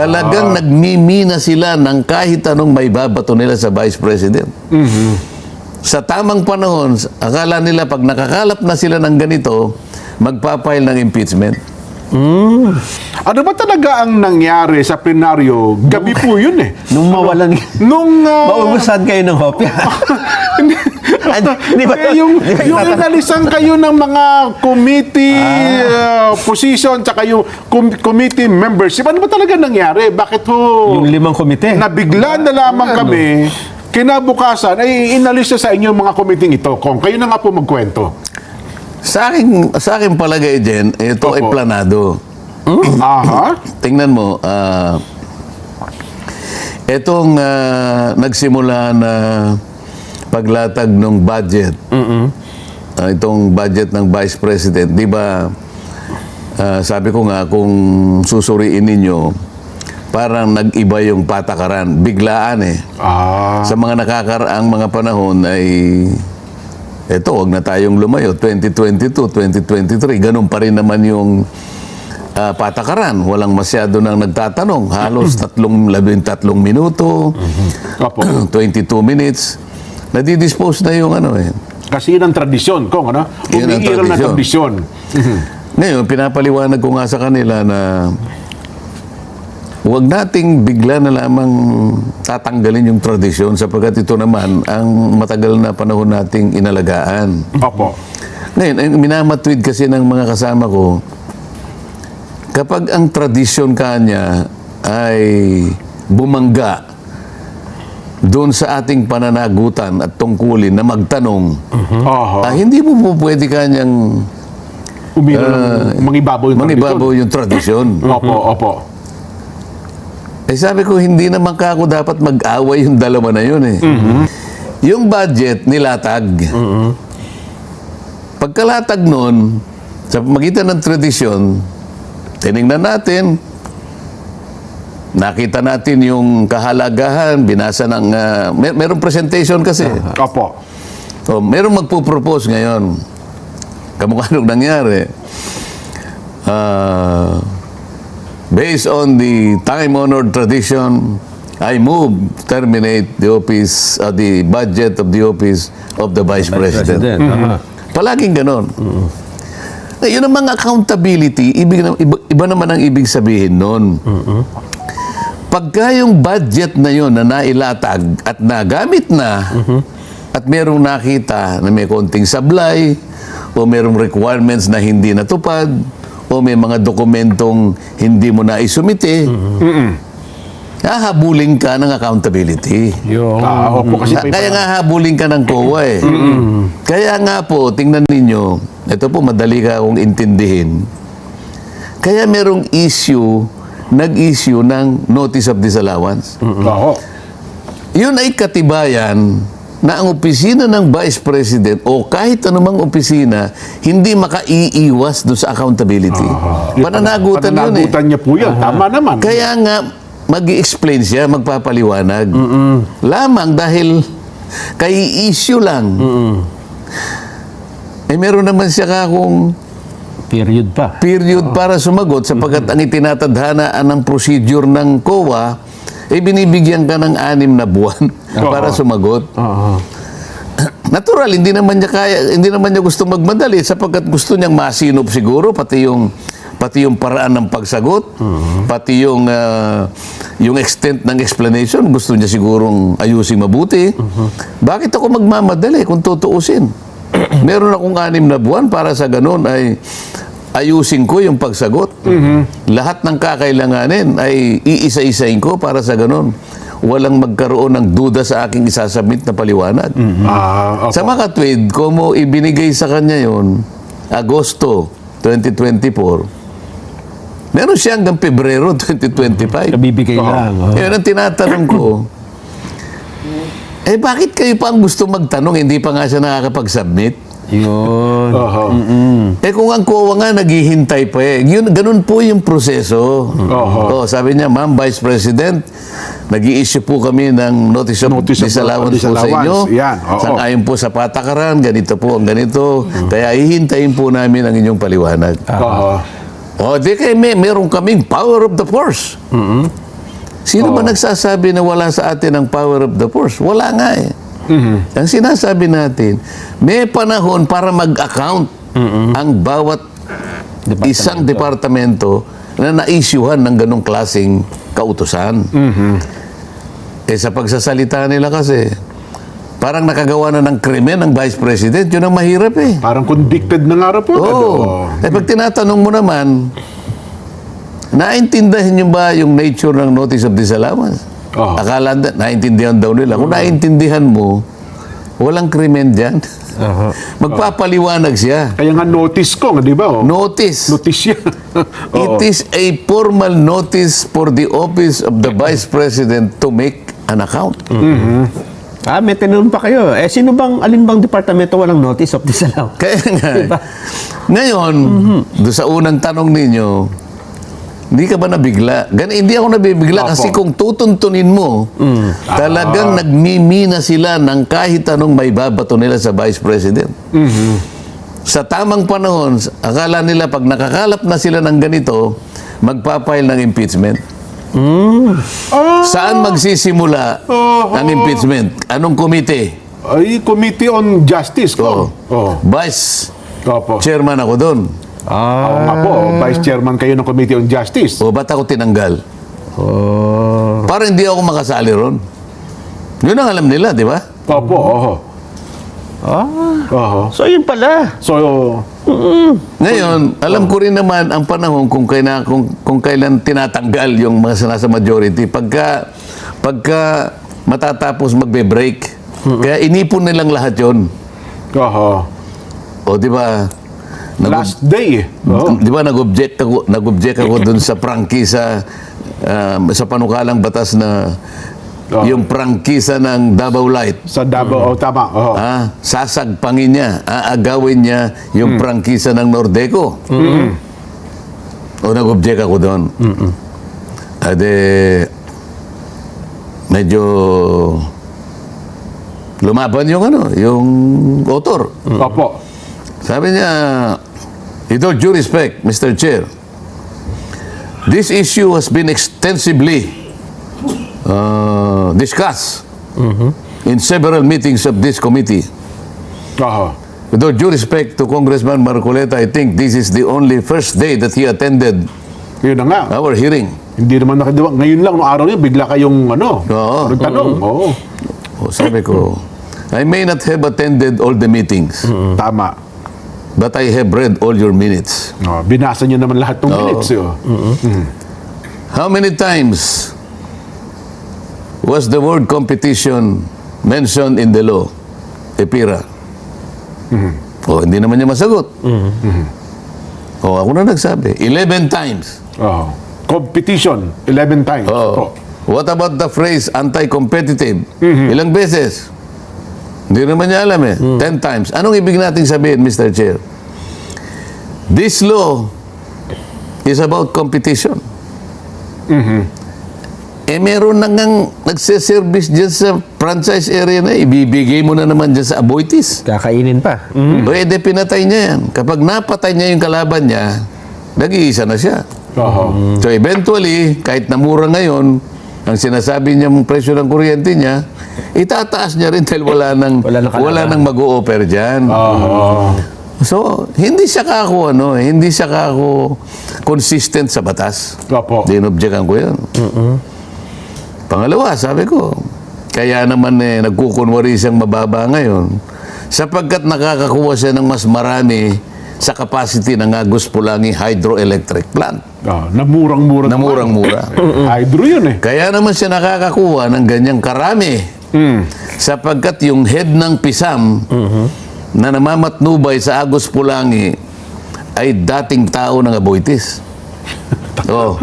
Talagang nagmimina sila ng kahit anong may babato nila sa Vice President. Sa tamang panahon, akala nila pag nakakalap na sila ng ganito, magpapile ng impeachment. Ano ba talaga ang nangyari sa plenaryo? Gabi po yun eh. Nung mawalan, Nung... maubusan kayo ng hopya. Hindi ba? yung inalisan kayo ng mga committee position tsaka yung committee membership. Ano ba talaga nangyari? Bakit ho... Yung 5 komite. Nabigla na lamang kami, kinabukasan, ay inalis na sa inyo mga committee ito. Kung kayo na nga po magkwento. Sa akin palagay, Jen, ito ay Opo. planado. Aha. Tingnan mo, itong nagsimula na paglatag ng budget, itong budget ng Vice President, di ba, sabi ko nga, kung susuriin ninyo, parang nag-iba yung patakaran, biglaan eh. Sa mga nakakaraang mga panahon ay, eto, wag na tayong lumayo, 2022, 2023, ganun pa rin naman yung patakaran. Walang masyado nang nagtatanong. Halos 13 minuto, 22 minutes. Nadidispose na yung ano eh. Kasi yun ang tradisyon, Kong, ano? Yun ang Umiiral na tradisyon. tradisyon. Ngayon, pinapaliwanag ko nga sa kanila na huwag nating bigla na lamang tatanggalin yung tradisyon sapagkat ito naman ang matagal na panahon nating inalagaan. Opo. Ngayon, ang minamatwid kasi ng mga kasama ko, kapag ang tradisyon kanya ay bumangga doon sa ating pananagutan at tungkulin na magtanong, hindi mo po pwede kanyang mangibabaw yung manibabaw yung tradisyon. Opo, opo. Eh sabi ko, hindi naman ka ako dapat mag-away yung dalawa na yun eh. Yung budget nilatag. Pagkalatag nun, sa magitan ng tradisyon, tinignan natin, nakita natin yung kahalagahan, binasa ng... merong presentation kasi. Opo. So, merong magpo-propose ngayon. Kamukha nung nangyari. Based on the time-honored tradition, I move to terminate the office, the budget of the office of the Vice President. Palaging ganon. Yun ang mga accountability, iba naman ang ibig sabihin nun. Pagka yung budget na yun na nailatag at nagamit na, at merong nakita na may konting sablay, o merong requirements na hindi natupad, o may mga dokumentong hindi mo na isumite, hahabulin ka ng accountability. Opo, kasi Kaya nga habulin ka ng COA eh. Kaya nga po, tingnan ninyo, ito po madali ka akong intindihin. Kaya merong nag-issue ng notice of disallowance. Yun ay katibayan na ang opisina ng Vice President o kahit anumang opisina hindi makaiiwas doon sa accountability. Pananagutan yun eh. Pananagutan niya po yun. Tama naman. Kaya nga, mag-i-explain siya, magpapaliwanag. Lamang dahil kay issue lang. Eh meron naman siya kakong period para sumagot sapagkat ang itinatadhanaan ng procedure ng COA binibigyan ka ng 6 na buwan para sumagot. Natural, hindi naman niya gusto magmadali sapagkat gusto niyang masinop siguro pati yung paraan ng pagsagot, pati yung extent ng explanation, gusto niya sigurong ayusin mabuti. Bakit ako magmamadali kung tutuusin? Meron akong 6 na buwan para sa ganun ay ayusin ko yung pagsagot. Lahat ng kakailanganin ay iisa-isain ko para sa ganun. Walang magkaroon ng duda sa aking isasubmit na paliwanag. Sa makatwid, kung mo ibinigay sa kanya yon Agosto 2024, meron siya hanggang Pebrero 2025. Nabibigay lang. Yun ang tinatanong ko. Bakit kayo pa ang gusto magtanong? Hindi pa nga siya nakakapag-submit? Yun. Kung ang COA nga naghihintay pa ganun po yung proseso. Sabi niya, Ma'am Vice President, nag-i-issue po kami ng notice of disallowance po sa inyo. Sang-ayon po sa patakaran, ganito po ang ganito. Kaya hihintayin po namin ang inyong paliwanag. Di kayo meron kaming power of the force. Sino ba nagsasabi na wala sa atin ang power of the purse? Wala nga eh. Ang sinasabi natin, may panahon para mag-account ang bawat isang departamento na na-issuehan ng ganong klaseng kautusan. Eh sa pagsasalita nila kasi, parang nakagawa na ng krimen ng Vice President, yun ang mahirap eh. Parang convicted na nga po. Oo. Eh pag tinatanong mo naman, naintindihan nyo ba yung nature ng notice of disallowance? Oo. Akala naintindihan daw nila. Kung naintindihan mo, walang krimen dyan. Magpapaliwanag siya. Kaya nga notice ko, di ba? Oh? Notice. Notice yan. It is a formal notice for the office of the Vice President to make an account. May tinanong pa kayo. Sino bang, alin bang departamento walang notice of disallowance? Kaya nga. Diba? Ngayon, doon sa unang tanong ninyo, hindi ka ba nabigla? Hindi ako nabibigla Opo. kasi kung tutuntunin mo, talagang nagmimina sila ng kahit anong may babato nila sa Vice President. Sa tamang panahon, akala nila pag nakakalap na sila ng ganito, magpapile ng impeachment. Saan magsisimula ang impeachment? Anong komite? Ay, Committee on Justice ko. Vice Opo. Chairman ako doon. Oo nga po, Vice Chairman kayo ng Committee on Justice. O ba't ako tinanggal? Para hindi ako makasali ron. Yun ang alam nila, di ba? Opo, oho. Oho. So, yun pala. So, Ngayon, alam ko rin naman ang panahon kung kailan tinatanggal yung mga nasa majority. Pagka matatapos magbe-break. Kaya inipon nilang lahat yon. oho. O di ba? Last day. Oh. Di ba nag-object ako dun sa prangkisa sa panukalang batas na yung prangkisa ng Davao Light. Sa Davao, tama. Oho. Sasagpangin niya, aagawin niya yung prangkisa ng Nordeco. O nag-object ako doon. Ade, medyo lumaban yung yung author. Opo. Sabi niya, with all due respect, Mr. Chair, this issue has been extensively discussed in several meetings of this committee. Oho. With all due respect to Congressman Marcoleta, I think this is the only first day that he attended Yun na nga. our hearing. Hindi naman nakadiwa. Ngayon lang, noong araw niya, bigla kayong Oo. nagtanong. Oo. O, sabi ko, I may not have attended all the meetings, Tama. but I have read all your minutes. Binasa niyo naman lahat ng minutes. How many times was the word competition mentioned in the law? Epira. O, hindi naman niya masagot. O, ako na nagsabi. 11 times. Oh. Competition, 11 times. O, Opo. what about the phrase anti-competitive? Ilang beses? Hindi naman niya alam eh. 10 times. Anong ibig nating sabihin, Mr. Chair? This law is about competition. Eh, meron na ngang nagsiservice dyan sa franchise area na, ibibigay mo na naman dyan sa Aboitiz. Kakainin pa. O, edi pinatay niya yan. Kapag napatay niya yung kalaban niya, nag-iisa na siya. Oho. So eventually, kahit namura ngayon, ang sinasabi niya mong presyo ng kuryente niya, itataas niya rin dahil wala nang mag-o-offer dyan. Oho. So, hindi siya kako consistent sa batas. Opo. Dinobjekan ko yan. Pangalawa, sabi ko, kaya naman nagkukunwari siyang mababa ngayon sapagkat nakakakuha siya ng mas marami sa capacity ng Agus Pulangi Hydroelectric Plant. Namurang-mura. Namurang-mura. Hydro yun eh. Kaya naman siya nakakakuha ng ganyang karami sapagkat yung head ng PISAM na namamatnubay sa Agus Pulangi ay dating tao ng Aboitiz. Oh.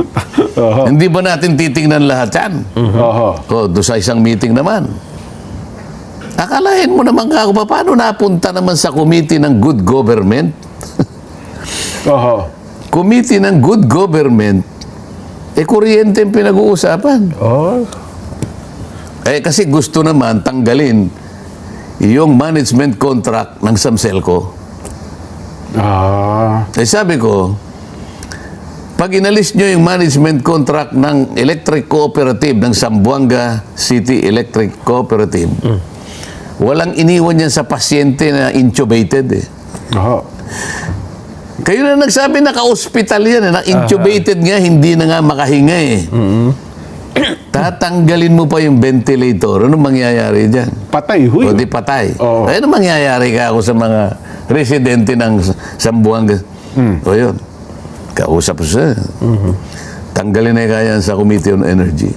Hindi ba natin titingnan lahat yan? Oho. Doon sa isang meeting naman. Akalain mo naman kako, paano napunta naman sa committee ng good government? Oho. Committee ng good government, kuryente yung pinag-uusapan. Kasi gusto naman tanggalin yung management contract ng Samselco. Sabi ko, Pag inalis nyo yung management contract ng electric cooperative ng Zamboanga City Electric Cooperative, walang iniwan yan sa pasyente na intubated eh. Oho. Kayo na nagsabi naka-hospital yan eh, na-intubated nga, hindi na nga makahinga eh. Tatanggalin mo pa yung ventilator, ano mangyayari dyan? Patay, huy. O di patay. Oo. Ano mangyayari ka ako sa mga residente ng Zamboanga? O yun, kausap ko siya. Tanggalin na kaya sa Committee on Energy.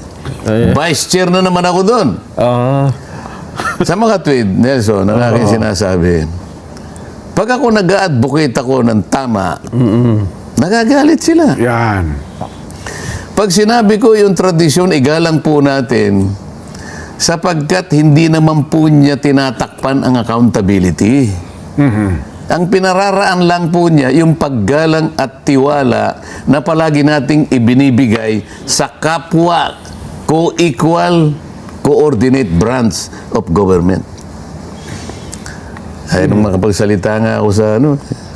Vice Chair na naman ako doon. Sa mga tweet, Nelson, ang aking sinasabi, pag ako nag-advocate ako ng tama, nagagalit sila. Yan. Pag sinabi ko yung tradisyon, igalang po natin, sapagkat hindi naman po niya tinatakpan ang accountability. Ang pinararaan lang po niya, yung paggalang at tiwala na palagi nating ibinibigay sa kapwa co-equal, coordinate branch of government. Ay, nung makapagsalita nga ako sa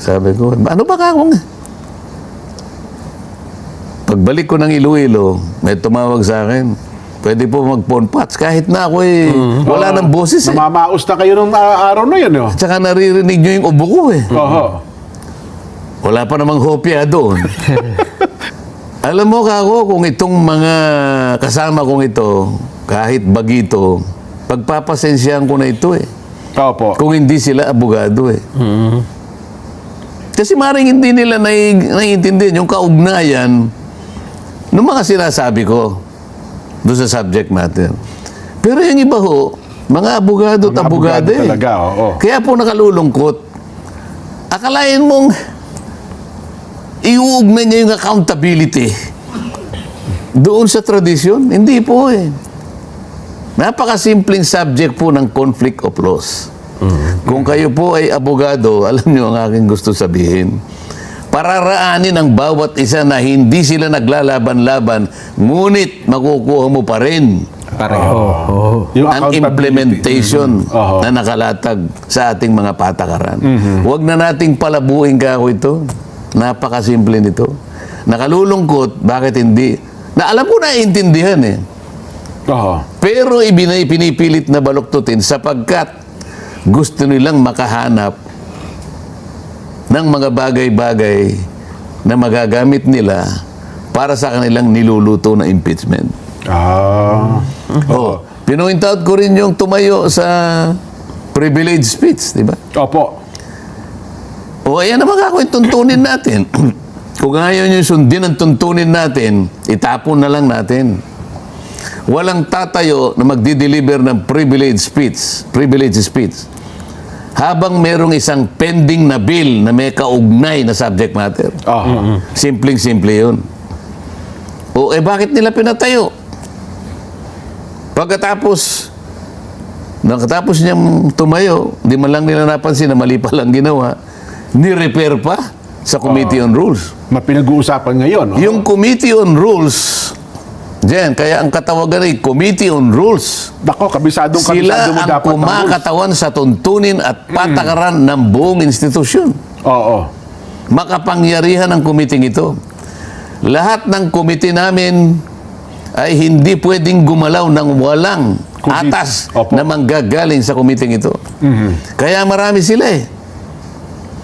sabi ko, ano ba ka akong? Pagbalik ko ng Iloilo, may tumawag sa akin, pwede po mag-phone pats. Kahit na ako wala ng boses eh. Namamaos na kayo nung araw na yun, oh. Tsaka naririnig nyo yung ubo ko eh. Oho. Wala pa namang hopya doon. Alam mo kako, kung itong mga kasama kong ito, kahit bagito, pagpapasensyahan ko na ito eh. Opo. Kung hindi sila abogado eh. Kasi maring hindi nila naiintindihan yung kaugnayan ng mga sinasabi ko doon sa subject matter. Pero yung iba ho, mga abogado at Mga abogado eh. talaga, oo. Kaya po nakalulungkot. Akalain mong iuugnay niya yung accountability doon sa tradisyon. Hindi po eh. Napakasimpleng subject po ng conflict of laws. Kung kayo po ay abogado, alam niyo ang aking gusto sabihin. Pararaanin ang bawat isa na hindi sila naglalaban-laban, ngunit makukuha mo pa rin Pareho. Yung ang accountability. implementation Oho. na nakalatag sa ating mga patakaran. Huwag na nating palabuin ka ako ito. Napakasimple nito. Nakalulungkot, bakit hindi? Na alam ko na intindihan eh. Oho. Pero pinipilit na baluktutin sapagkat gusto nilang makahanap ng mga bagay-bagay na magagamit nila para sa kanilang niluluto na impeachment. Oh, pinoint out ko rin yung tumayo sa privilege speech, di ba? Opo. O ayan naman ako yung tuntunin natin. Kung ayaw nyo sundin ang tuntunin natin, itapon na lang natin. Walang tatayo na magdi-deliver ng privilege speech habang merong isang pending na bill na may kaugnay na subject matter. Oho. Simpleng-simple yun. O bakit nila pinatayo? Pagkatapos niyang tumayo, di man lang nila napansin na mali pa lang ginawa, ni-repair pa sa Committee on Rules. Mapinag-uusapan ngayon. Oho. Yung Committee on Rules, diyan, kaya ang katawagan ay Committee on Rules. Dako, kabisadong Sila mo ang dapat ng rules. kumakatawan sa tuntunin at patakaran ng buong institusyon. Oo. Makapangyarihan ang committee ito. Lahat ng committee namin ay hindi pwedeng gumalaw ng walang atas Opo. na manggagaling sa committee ito. Kaya marami sila eh.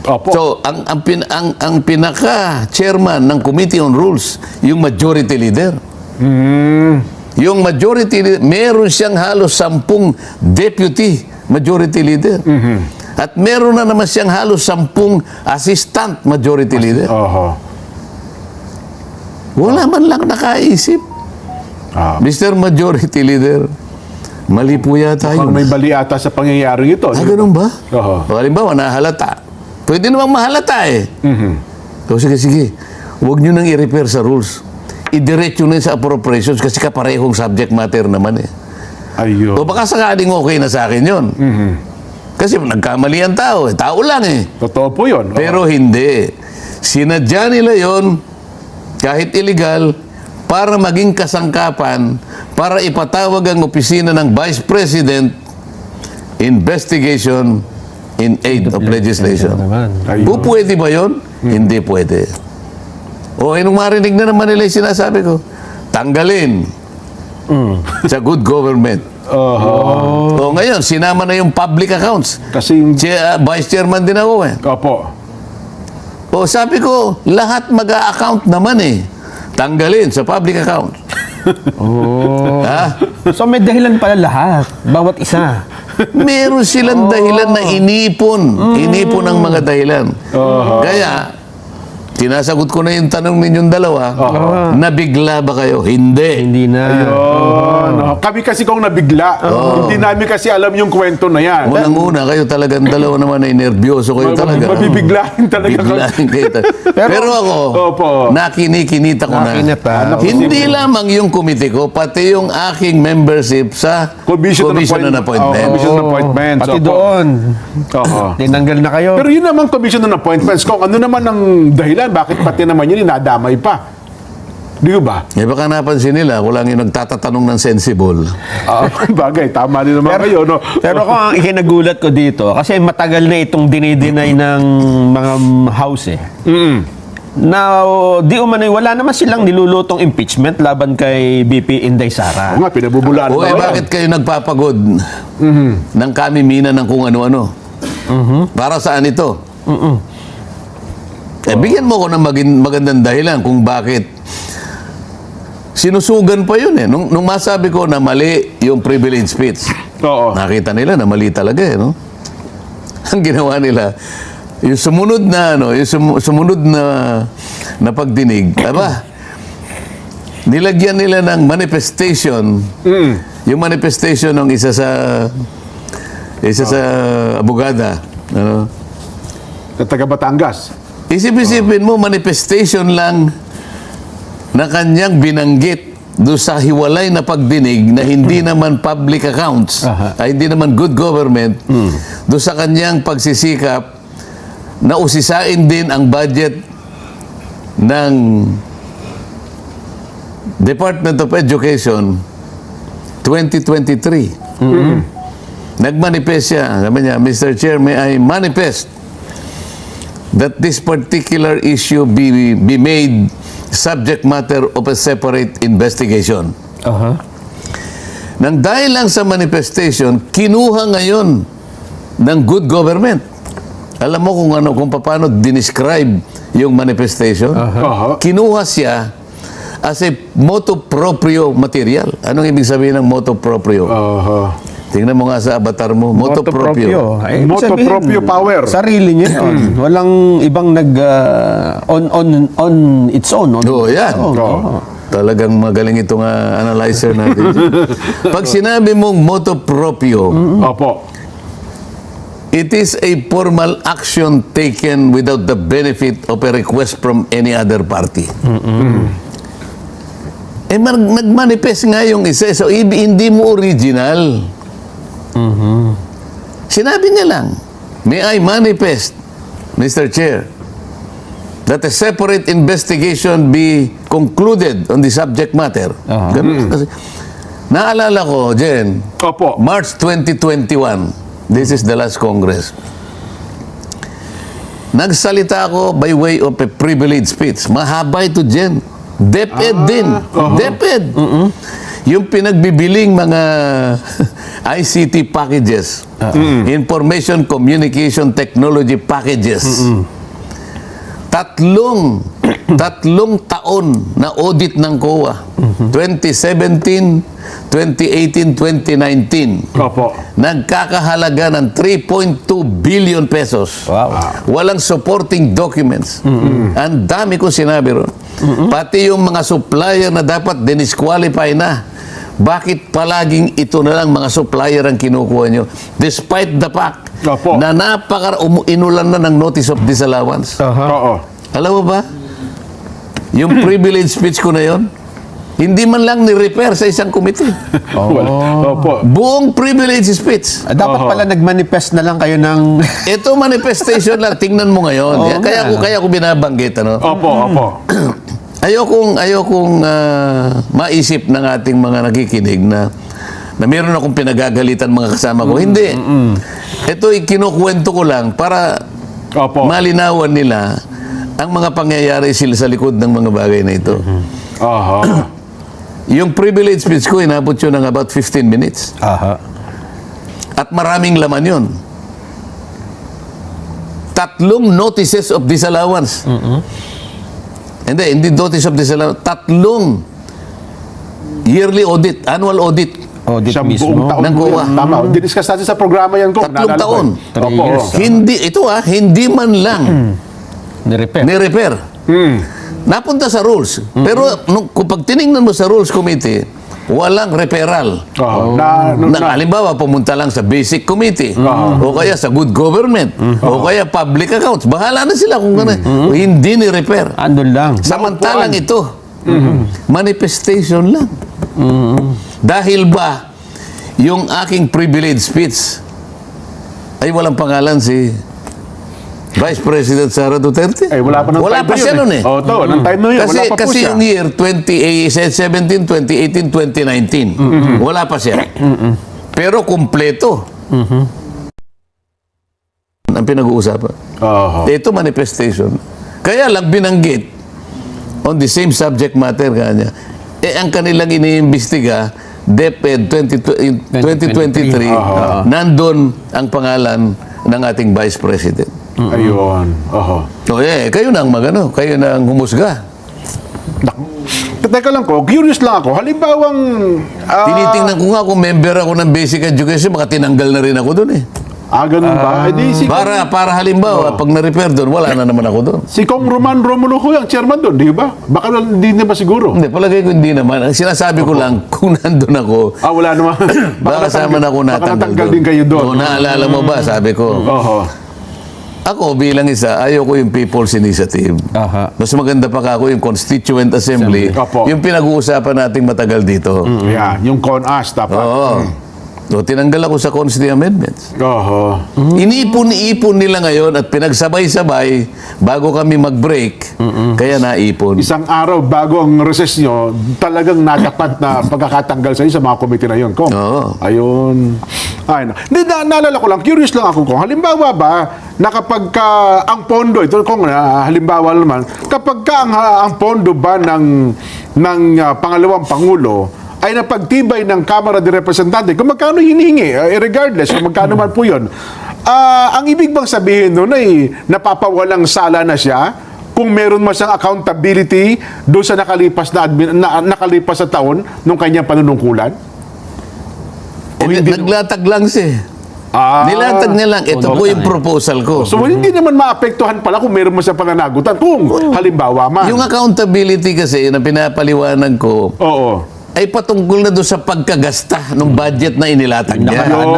Opo. So, ang pinaka-chairman ng Committee on Rules, yung majority leader. Yung majority leader, meron siyang halos 10 deputy majority leader. At meron na naman siyang halos 10 assistant majority leader. Oho. Wala man lang nakaisip. Mr. Majority Leader, mali po yata Kung yun. may bali ata sa pangyayari ito. Ganun ba? Oho. O, halimbawa, nahalata. Pwede namang mahalata eh. So, sige. Huwag nyo nang i-repair sa rules. Idiretso na sa appropriations kasi kaparehong subject matter naman eh. Ayun. O baka sakaling okay na sa akin yun. Kasi nagkamali ang tao eh. Tao lang eh. Totoo po yun. Pero hindi. Sinadya nila yon kahit illegal para maging kasangkapan para ipatawag ang opisina ng Vice President investigation in aid of legislation. Naman. Ayun. Pwede ba yon? Hindi pwede. O, nung marinig na naman nila yung sinasabi ko, tanggalin sa good government. O, ngayon, sinama na yung public accounts. Kasi yung... Vice chairman din ako eh. Opo. O, sabi ko, lahat mag-a-account naman eh. Tanggalin sa public account. Ha? So may dahilan pala lahat. Bawat isa. Meron silang dahilan na inipon. Inipon ang mga dahilan. Kaya, tinasagot ko na yung tanong ninyong dalawa, nabigla ba kayo? Hindi. Hindi na. Ayun. Kami kasi kung nabigla, hindi namin kasi alam yung kwento na yan. Unang-una, kayo talagang dalawa naman ay nervyoso kayo talaga. Mabibiglahin talaga. Biglahin kayo Pero ako, Opo. nakinikinita ko na. Nakinip, Hindi lamang yung komite ko, pati yung aking membership sa Commission on Appointment. Commission on Appointments. Pati Opo. doon. Oo. Tinanggal na kayo. Pero yun naman Commission on Appointments. Kung ano naman ang dahilan, bakit pati naman yun inadamay pa? Di ba? Eh baka napansin nila, ako lang yung nagtatatanong ng sensible. Bagay, tama din naman kayo, no? Pero kung ang ikinagulat ko dito, kasi matagal na itong dinideny ng mga house eh. Now, di umano'y wala naman silang nilulutong impeachment laban kay BP Inday Sara. Oo nga, pinabubulaan O eh, naman. bakit kayo nagpapagod ng kamimina ng kung ano-ano? Para saan ito? Eh, bigyan mo ko ng magandang dahilan kung bakit. Sinusugan pa yun eh. Nung masabi ko na mali yung privilege speech, Oo. nakita nila na mali talaga eh, no? Ang ginawa nila, yung sumunod na, sumunod na pagdinig, aba, nilagyan nila ng manifestation, yung manifestation ng isa sa abogada, ano? Sa taga Batangas. Isip-isipin mo, manifestation lang na kanyang binanggit doon sa hiwalay na pagdinig na hindi naman public accounts, ay hindi naman good government, doon sa kanyang pagsisikap na usisain din ang budget ng Department of Education 2023. Nagmanifest siya. Sabi niya, Mr. Chair, may I manifest that this particular issue be made subject matter of a separate investigation. Nang dahil lang sa manifestation, kinuha ngayon ng good government. Alam mo kung paano dinescribe yung manifestation? Kinuha siya as a motu proprio material. Anong ibig sabihin ng motu proprio? Tingnan mo nga sa avatar mo, motu proprio. Ay, Motu sabihin, proprio power. Sarili niya yun. Walang ibang on its own. Oo, yan. Talagang magaling itong analyzer natin. Pag sinabi mong motu proprio, Opo. it is a formal action taken without the benefit of a request from any other party. Eh, nagmanifest nga yung isa. So, hindi mo original. Sinabi niya lang, may I manifest, Mr. Chair, that a separate investigation be concluded on the subject matter. Ganun kasi. Naalala ko, Jen, Opo. March 2021, this is the last Congress. Nagsalita ako by way of a privilege speech. Mahaba ito, Jen. DepEd din. DepEd. Yung pinagbibiling mga ICT packages, Information Communication Technology packages. Tatlong taon na audit ng COA. 2017, 2018, 2019. Opo. Nagkakahalaga ng 3.2 billion pesos. Wow. Walang supporting documents. Ang dami ko sinabi ron. Pati yung mga supplier na dapat dinisqualify na. Bakit palaging ito na lang mga supplier ang kinukuha nyo? Despite the fact Opo. na inulan na ng notice of disallowance. Oo. Alam mo ba? Yung privilege speech ko na yon, hindi man lang ni-repair sa isang committee. Opo. Buong privilege speech. Dapat pala nagmanifest na lang kayo ng... Ito manifestation lang, tingnan mo ngayon. Kaya ko binabanggit, ano? Opo. Ayokong maisip ng ating mga nakikinig na meron akong pinagagalitan mga kasama ko. Hindi. Ito kinukwento ko lang para Opo. malinawan nila ang mga pangyayari sila sa likod ng mga bagay na ito. Aha. Yung privilege speech ko, inabot yun ng about 15 minutes. Aha. At maraming laman yun. 3 notices of disallowance. Hindi notice of disallowance. 3 yearly audit, annual audit. Audit Siyang mismo. buong taon Ng po COA. yan. Tama. Diniscuss natin sa programa yan ko. 3 taon. 3 Opo. years. Hindi man lang Ni-repair. ni-repair. Napunta sa rules. Pero kung pag tinignan mo sa rules committee, walang referral. Oo. Halimbawa, pumunta lang sa basic committee, o kaya sa good government, o kaya public accounts. Bahala na sila kung gano'n. Hindi ni-repair. Andun lang. Samantalang ito, manifestation lang. Dahil ba, yung aking privilege speech ay walang pangalan si Vice President Sara Duterte? Wala pa ng Wala time pa na siya yun nun eh. Oo, to. Ng time na yun. Kasi, Wala pa po kasi siya. yung year 2017, 2018, 2019, wala pa siya. Pero kumpleto. Ang pinag-uusapan. Oo. Ito manifestation. Kaya lang binanggit on the same subject matter kanya. Ang kanilang iniimbestiga, DepEd 2023, nandun ang pangalan ng ating Vice President. Ayun. Oo. So, kayo na ang magano, kayo na ang humusga. Teka lang ko, curious lang ako. Halimbawang... Tinitingnan ko nga kung member ako ng basic education, baka tinanggal na rin ako doon eh. ganun ba? Para halimbawa, pag na-repair doon, wala na naman ako doon. Si Kong Roman Romulo ko yung chairman doon, di ba? Baka hindi na ba siguro? Hindi, palagay ko hindi naman. Ang sinasabi ko lang, kung nandun ako, Wala naman. baka kasama na ako Baka natanggal natanggal doon. din kayo doon. Oo, naalala mo ba, sabi ko. Oo. Ako bilang isa, ayoko yung People's Initiative. Aha. Mas maganda pa ako yung Constituent Assembly. Opo. Yung pinag-uusapan nating matagal dito. Yan, yung CONAS dapat. Oo. So, tinanggal ako sa Constituent Amendments. Oo. Inipon-ipon nila ngayon at pinagsabay-sabay bago kami mag-break. Kaya naipon. Isang araw bago ang recess nyo, talagang natapat na pagkakatanggal sa sa mga komite na yun, Kong. Oo. Ayun. Ay, hindi, naalala ko lang, curious lang ako, Kong. Halimbawa ba, na kapag ka ang pondo, ito Kong, halimbawa naman, kapag ka ang pondo ba ng pangalawang Pangulo, ay napagtibay ng Kamara de Representante kung magkano hinihingi, regardless kung magkano man po yun. Ang ibig bang sabihin nun ay napapawalang sala na siya kung meron man siyang accountability doon sa nakalipas na taon nung kanyang panunungkulan? Naglatag lang siya. Nilatag niya lang. Ito po yung proposal ko. So, hindi naman maapektuhan pala kung meron mo sa pananagutan. Kung halimbawa man. Yung accountability kasi na pinapaliwanag ko, Oo. ay patungkol na doon sa pagkagasta ng budget na inilatag niya. Yun,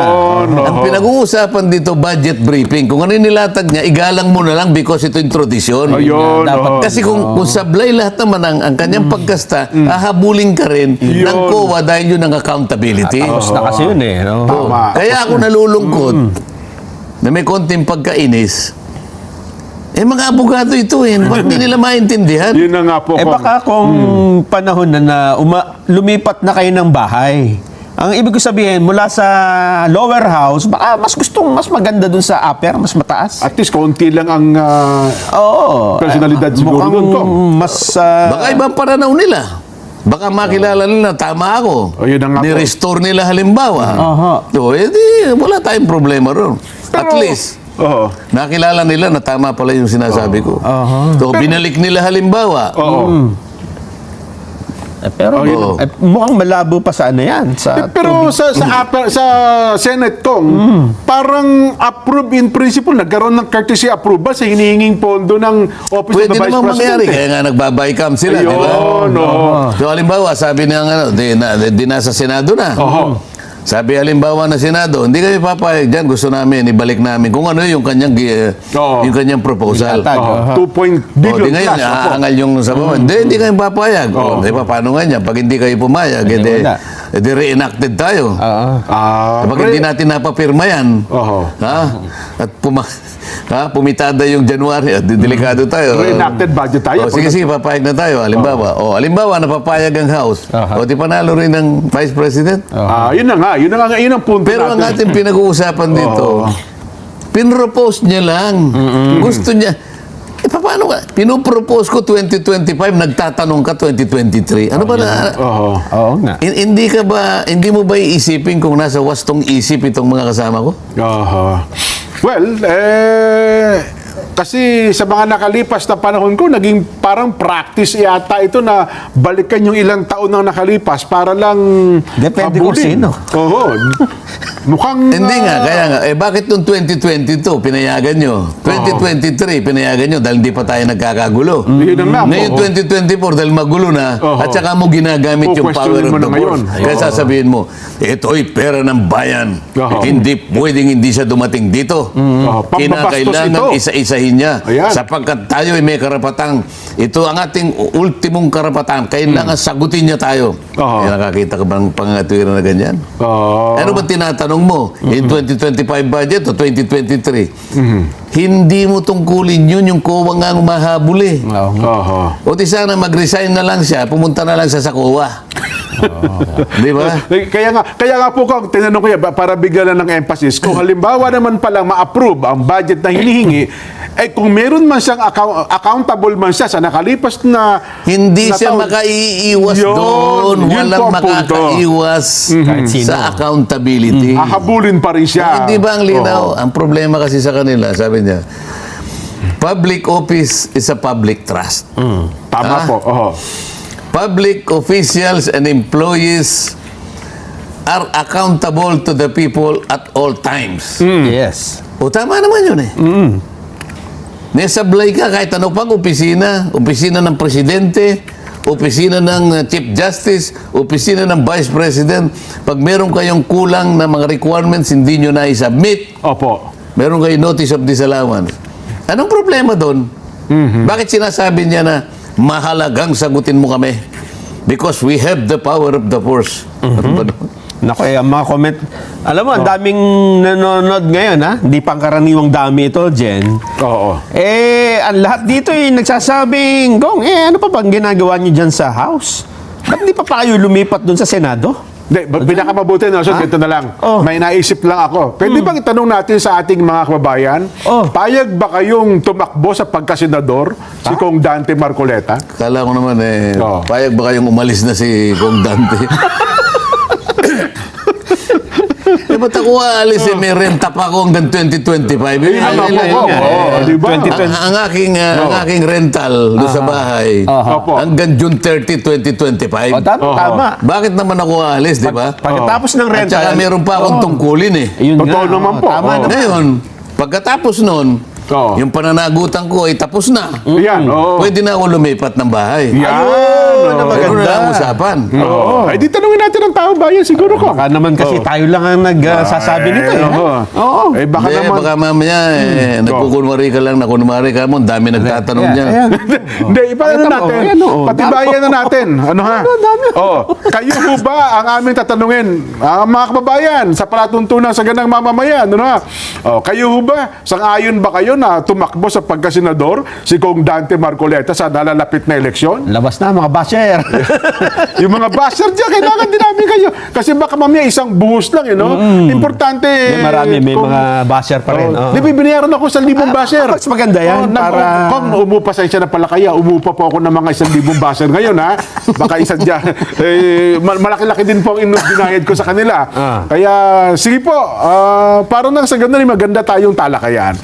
Ang pinag-uusapan dito, budget briefing. Kung ano inilatag niya, igalang mo na lang because ito yung tradisyon. Ayun, oo. Kasi kung sablay lahat naman ang kanyang pagkasta, hahabulin ka rin ng COA dahil yun ang accountability. Tapos na kasi yun eh. No? Tama. Kaya ako nalulungkot na may konting pagkainis. Mga abogado ito eh. Ba't di nila maintindihan? Yun na nga po, Kong. Baka kung panahon na lumipat na kayo ng bahay. Ang ibig ko sabihin, mula sa lower house, baka mas maganda dun sa upper, mas mataas. At least, konti lang ang Oo. personalidad siguro mukhang dun, Kong. mas... Baka ibang pananaw nila. Baka makilala nila, tama ako. O, yun na nga po. Ni-restore nila halimbawa. Aha. So, wala tayong problema ron. At least, Oo. nakilala nila na tama pala yung sinasabi ko. So, binalik nila halimbawa. Oo. pero yun. mukhang malabo pa sa ano yan. Sa Pero sa Senate, Kong, parang approve in principle, nagkaroon ng courtesy approval sa hinihinging pondo ng Office Pwede of the Vice naman mangyari. President. Kaya nga nagbabay-cam sila, di ba? Ayun, oo. So, halimbawa, sabi niya, di nasa Senado na. Oo. Sabi halimbawa na Senado, hindi kami papayag dyan, gusto namin, ibalik namin kung ano yung kanyang, Oo. yung kanyang proposal. Ilatag. Oo. 2 billion Di ngayon, plus. Opo. aangal yung sa baba. Hindi kayo papayag. Di ba, paano nga niya? Pag hindi kayo pumayag, wala. edi reenacted tayo. Pag hindi natin napapirma yan, Oo. at pumitada yung January, at delikado tayo. Reenacted budget tayo. Sige, papayag na tayo. Halimbawa, napapayag ang House. Aha. Di panalo rin ng Vice President. Yun na nga. Yun ang punto Pero ang natin. ating pinag-uusapan dito, pinropose niya lang. Gusto niya, Paano ka? Pinupropose ko 2025, nagtatanong ka 2023. Ano ba na? Oo. Oo nga. Hindi mo ba iisipin kung nasa wastong isip itong mga kasama ko? Aha. Well, kasi sa mga nakalipas na panahon ko, naging parang practice yata ito na balikan yung ilang taon nang nakalipas para lang Depende kung habulin. sino. Oo. Mukhang... Hindi nga, kaya nga. Bakit nung 2022, pinayagan nyo? 2023, pinayagan nyo dahil hindi pa tayo nagkakagulo. Yun na nga. Ngayon, 2024, dahil magulo na, at saka mo ginagamit yung power of Questionin mo the na ngayon. force. Kaya sasabihin mo, ito'y pera ng bayan. Hindi pwedeng hindi siya dumating dito. Pambabastos Kinakailangan ito. isa-isahin niya. Ayan. Sapagkat tayo ay may karapatang, ito ang ating ultimong karapatan. Kailangan sagutin niya tayo. Kaya nakakita ka bang pangatwiran na ganyan? Ano ba tinatanong mo? In 2025 budget o 2023? Hindi mo tungkulin yun, yung COA nga ang umahabol eh. O di sana mag-resign na lang siya, pumunta na lang siya sa COA. Di ba? Kaya nga po kung tinanong ko yan, para bigyan lang ng emphasis, kung halimbawa naman palang ma-approve ang budget na hinihingi, kung meron man siyang accountable man siya sa nakalipas na Hindi na siya taon, makaiiwas Yun, doon. yun po Walang ang punto. makakaiwas Kahit sino. sa accountability. hahabulin pa rin siya. Hindi ba ang linaw? Oo. Ang problema kasi sa kanila, sabi niya, public office is a public trust. Tama po. Public officials and employees are accountable to the people at all times. Yes. O tama naman yun eh. Nesablay ka kahit ano pang opisina ng presidente, opisina ng Chief Justice, opisina ng Vice President. Pag meron kayong kulang na mga requirements, hindi nyo na i-submit. Opo. Meron kayong notice of disallowance. Anong problema doon? Bakit sinasabi niya na mahalagang sagutin mo kami? Because we have the power of the force. Ano ba doon? Naku, ang mga comment. Alam mo, ang daming nanonood ngayon, ha? Hindi pangkaraniwang dami ito, Jen. Oo. Ang lahat dito nagsasabing, Gong, ano pa bang ginagawa niyo dyan sa House? Ba't di pa kayo lumipat dun sa Senado? Hindi, pinakamabuti na, so ganito na lang. May naisip lang ako. Pwede bang itanong natin sa ating mga kababayan, payag ba kayong tumakbo sa pagkasenador si Kong Dante Marcoleta? Kala ko naman Oo. payag ba kayong umalis na si Kong Dante? Ba't ako aalis may renta pa ako hanggang 2025? Ano po ko? Di ba? Ang aking rental doon sa bahay Opo. hanggang June 30, 2025. Tama. Bakit naman ako aalis, di ba? Pagkatapos ng At rental. saka meron pa akong tungkulin eh. Yun Totoo nga, naman po. Tama Oo. naman. Ngayon, pagkatapos nun, Oo. yung pananagutan ko ay tapos na. Yan, oo. Pwede na ako lumipat ng bahay. Yan. na maganda. Pero na ang usapan. Oo. Ay, di tanungin natin ang tao bayan, siguro ko. Baka naman kasi tayo lang ang nagsasabi nito. Oo. Eh, baka Hindi, naman. baka mamaya nagkukunwari ka lang, nakunwari ka mo, ang dami nagtatanong Ayan, niya. ayan. Hindi, ipaano Pakita mo, natin? ayan, oo. Patibayan na natin. Ano ha? Oh, kayo po ba ang aming tatanungin? Mga kababayan, sa palatuntunan sa ganang mamamayan, ano ha? Oh, kayo po ba, sang-ayon ba kayo na tumakbo sa pagkasenador si Kong Dante Marcoleta sa nalalapit na eleksyon? Labas na mga basher. Yung mga basher dyan, kailangan din namin kayo. Kasi baka mamaya isang buhos lang, Importante. May mga basher pa rin. Di ba, binayaran ako 1,000 basher. Mas maganda yan. Para... Kung umupa sa na pala kaya, umupa po ako ng mga 1,000 basher ngayon, ha? Baka isa dyan. Malaki-laki din po ang binayad ko sa kanila. Kaya, sige po, para nang sa ganun, maganda tayong talakayan.